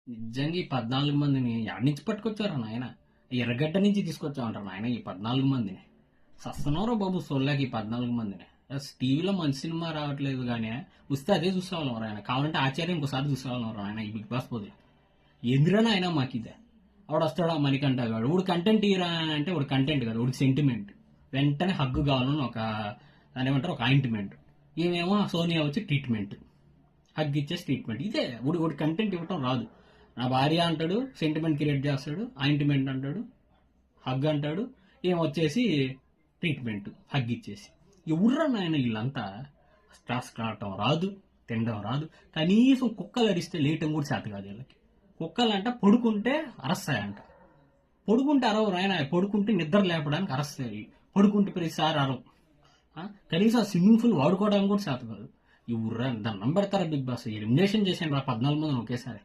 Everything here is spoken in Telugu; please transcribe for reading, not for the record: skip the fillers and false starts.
నిజంగా ఈ 14 మందిని యాడ్నుంచి నుంచి పట్టుకొచ్చారా నాయన? ఎర్రగడ్డ నుంచి తీసుకొచ్చామంటారు నాయన ఈ 14 మందిని. సస్తన్నారా బాబు సొల్లాకి ఈ 14 మందిని. టీవీలో మంచి సినిమా రావట్లేదు కానీ వస్తే అదే చూసేవాళ్ళం ఆయన. కావాలంటే ఆచార్య ఇంకోసారి చూసేవాళ్ళం ఆయన ఈ బిగ్ బాస్ బదులు. ఎందురని ఆయన మాకు ఇదే. ఆవిడ వస్తాడు మణికంఠ గాడు. వాడు కంటెంట్ ఇరా అంటే వాడు కంటెంట్ కాదు, వాడికి సెంటిమెంట్. వెంటనే హగ్గు కావాలని ఒక దాని ఏమంటారు ఒక ఆయింట్మెంట్. ఈమెమో సోనియా వచ్చి ట్రీట్మెంట్. హగ్ ఇచ్చేసి ట్రీట్మెంట్. ఇదే వాడు కంటెంట్ ఇవ్వటం రాదు. నా భార్య అంటాడు, సెంటిమెంట్ క్రియేట్ చేస్తాడు, ఆయింట్మెంట్ అంటాడు, హగ్ అంటాడు, ఏమొచ్చేసి ట్రీట్మెంట్ హగ్ ఇచ్చేసి. ఎవర్రా నాయన వీళ్ళంతా? స్ట్రాస్ కావటం రాదు, తినడం రాదు. కనీసం కుక్కలు అరిస్తే లేయటం కూడా చేత కాదు వీళ్ళకి. కుక్కలంట పడుకుంటే అరస్తాయంట. పడుకుంటే అరవు నాయన, పడుకుంటే నిద్ర లేపడానికి అరస్తాయి. పడుకుంటే ప్రతిసారి అరవు. కనీసం స్విమ్మింగ్ పూల్ వాడుకోవడానికి కూడా చేత కాదు. ఈ ఊర్రా దండం పెడతారా బిగ్ బాస్? ఎలిమినేషన్ చేసాను రా 14 మందిని ఒకేసారి.